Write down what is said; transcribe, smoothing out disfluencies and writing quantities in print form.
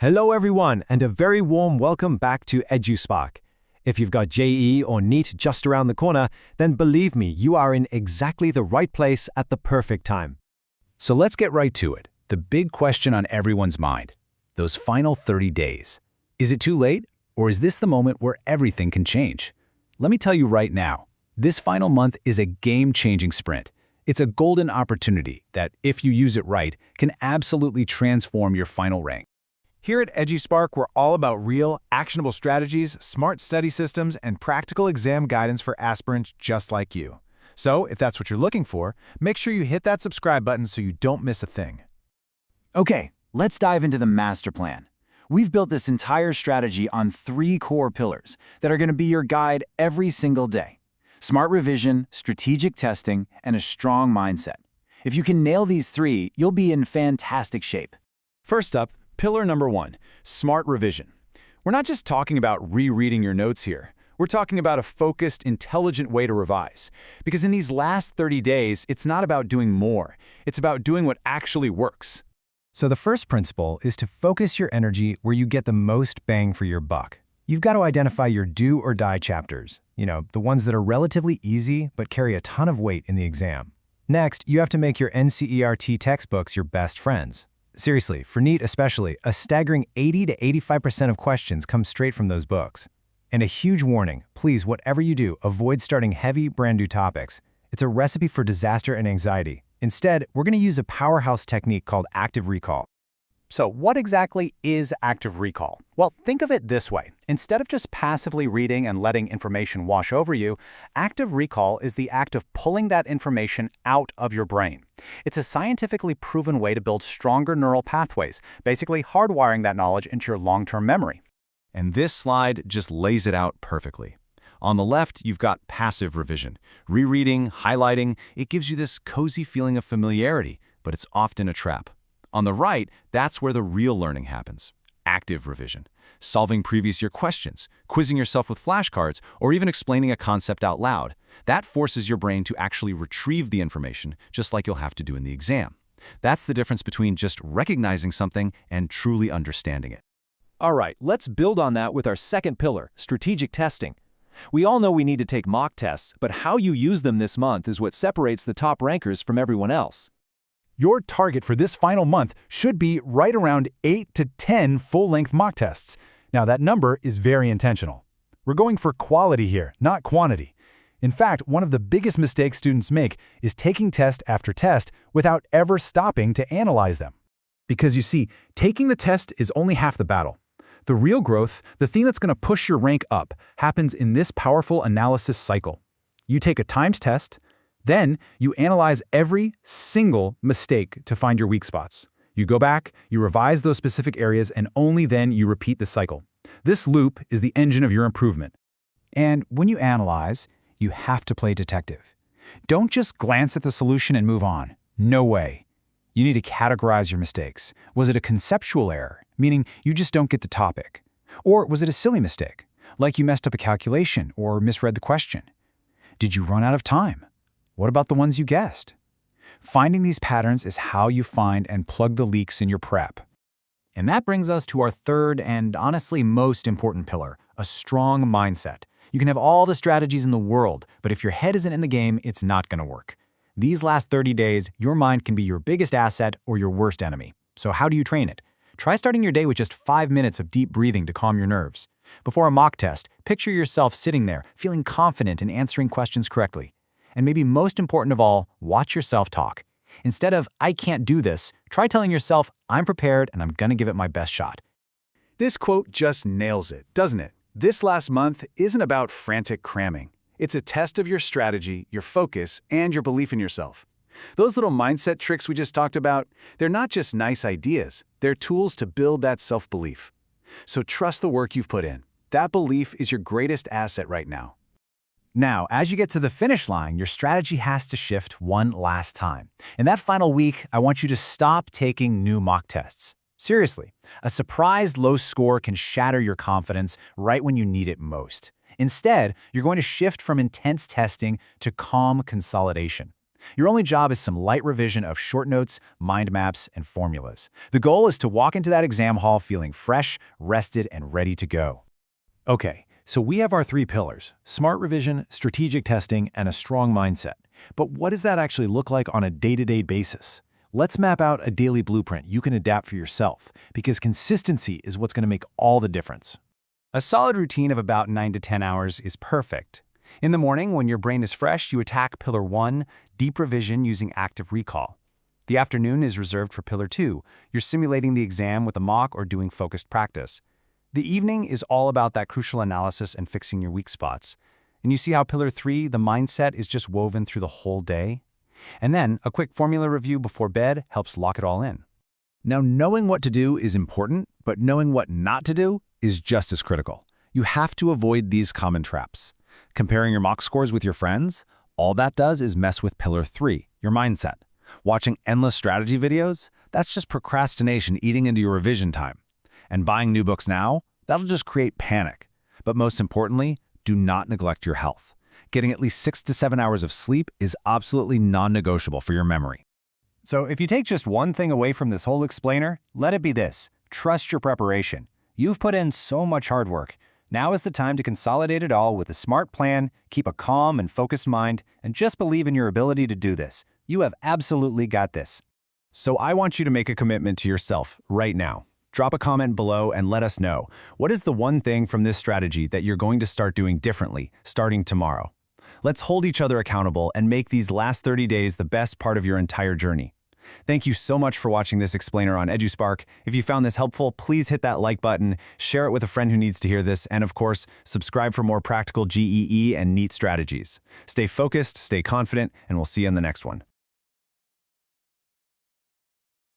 Hello everyone, and a very warm welcome back to EduSpark. If you've got JEE or NEET just around the corner, then believe me, you are in exactly the right place at the perfect time. So let's get right to it. The big question on everyone's mind. Those final 30 days. Is it too late? Or is this the moment where everything can change? Let me tell you right now, this final month is a game-changing sprint. It's a golden opportunity that, if you use it right, can absolutely transform your final rank. Here at EduSpark, we're all about real, actionable strategies, smart study systems, and practical exam guidance for aspirants just like you. So, if that's what you're looking for, make sure you hit that subscribe button so you don't miss a thing. Okay, let's dive into the master plan. We've built this entire strategy on 3 core pillars that are going to be your guide every single day: smart revision, strategic testing, and a strong mindset. If you can nail these 3, you'll be in fantastic shape. First up, pillar number 1, smart revision. We're not just talking about rereading your notes here. We're talking about a focused, intelligent way to revise. Because in these last 30 days, it's not about doing more. It's about doing what actually works. So the first principle is to focus your energy where you get the most bang for your buck. You've got to identify your do or die chapters, the ones that are relatively easy but carry a ton of weight in the exam. Next, you have to make your NCERT textbooks your best friends. Seriously, for NEET especially, a staggering 80 to 85% of questions come straight from those books. And a huge warning, please, whatever you do, avoid starting heavy, brand new topics. It's a recipe for disaster and anxiety. Instead, we're going to use a powerhouse technique called active recall. So what exactly is active recall? Well, think of it this way. Instead of just passively reading and letting information wash over you, active recall is the act of pulling that information out of your brain. It's a scientifically proven way to build stronger neural pathways, basically hardwiring that knowledge into your long-term memory. And this slide just lays it out perfectly. On the left, you've got passive revision. Rereading, highlighting, it gives you this cozy feeling of familiarity, but it's often a trap. On the right, that's where the real learning happens. Active revision. Solving previous year questions, quizzing yourself with flashcards, or even explaining a concept out loud. That forces your brain to actually retrieve the information, just like you'll have to do in the exam. That's the difference between just recognizing something and truly understanding it. All right, let's build on that with our second pillar, strategic testing. We all know we need to take mock tests, but how you use them this month is what separates the top rankers from everyone else. Your target for this final month should be right around 8 to 10 full-length mock tests. Now, that number is very intentional. We're going for quality here, not quantity. In fact, one of the biggest mistakes students make is taking test after test without ever stopping to analyze them. Because you see, taking the test is only half the battle. The real growth, the thing that's going to push your rank up, happens in this powerful analysis cycle. You take a timed test, then you analyze every single mistake to find your weak spots. You go back, you revise those specific areas, and only then you repeat the cycle. This loop is the engine of your improvement. And when you analyze, you have to play detective. Don't just glance at the solution and move on. No way. You need to categorize your mistakes. Was it a conceptual error, meaning you just don't get the topic? Or was it a silly mistake, like you messed up a calculation or misread the question? Did you run out of time? What about the ones you guessed? Finding these patterns is how you find and plug the leaks in your prep. And that brings us to our third and honestly most important pillar, a strong mindset. You can have all the strategies in the world, but if your head isn't in the game, it's not going to work. These last 30 days, your mind can be your biggest asset or your worst enemy. So how do you train it? Try starting your day with just 5 minutes of deep breathing to calm your nerves. Before a mock test, picture yourself sitting there, feeling confident in answering questions correctly. And maybe most important of all, watch yourself talk. Instead of, "I can't do this," try telling yourself, "I'm prepared and I'm going to give it my best shot." This quote just nails it, doesn't it? This last month isn't about frantic cramming. It's a test of your strategy, your focus, and your belief in yourself. Those little mindset tricks we just talked about, they're not just nice ideas. They're tools to build that self-belief. So trust the work you've put in. That belief is your greatest asset right now. Now, as you get to the finish line, your strategy has to shift one last time. In that final week, I want you to stop taking new mock tests. Seriously, a surprised low score can shatter your confidence right when you need it most. Instead, you're going to shift from intense testing to calm consolidation. Your only job is some light revision of short notes, mind maps, and formulas. The goal is to walk into that exam hall feeling fresh, rested, and ready to go. Okay, so we have our 3 pillars: smart revision, strategic testing, and a strong mindset. But what does that actually look like on a day-to-day basis? Let's map out a daily blueprint you can adapt for yourself, because consistency is what's going to make all the difference. A solid routine of about 9 to 10 hours is perfect. In the morning, when your brain is fresh, you attack Pillar 1, deep revision using active recall. The afternoon is reserved for Pillar 2. You're simulating the exam with a mock or doing focused practice. The evening is all about that crucial analysis and fixing your weak spots. And you see how Pillar 3, the mindset, is just woven through the whole day? And then, a quick formula review before bed helps lock it all in. Now, knowing what to do is important, but knowing what not to do is just as critical. You have to avoid these common traps. Comparing your mock scores with your friends, all that does is mess with Pillar 3, your mindset. Watching endless strategy videos, that's just procrastination eating into your revision time. And buying new books now, that'll just create panic. But most importantly, do not neglect your health. Getting at least 6 to 7 hours of sleep is absolutely non-negotiable for your memory. So if you take just one thing away from this whole explainer, let it be this: trust your preparation. You've put in so much hard work. Now is the time to consolidate it all with a smart plan, keep a calm and focused mind, and just believe in your ability to do this. You have absolutely got this. So I want you to make a commitment to yourself right now. Drop a comment below and let us know, what is the one thing from this strategy that you're going to start doing differently starting tomorrow? Let's hold each other accountable and make these last 30 days the best part of your entire journey. Thank you so much for watching this explainer on EduSpark. If you found this helpful, please hit that like button, share it with a friend who needs to hear this, and of course, subscribe for more practical GEE and NEET strategies. Stay focused, stay confident, and we'll see you in the next one.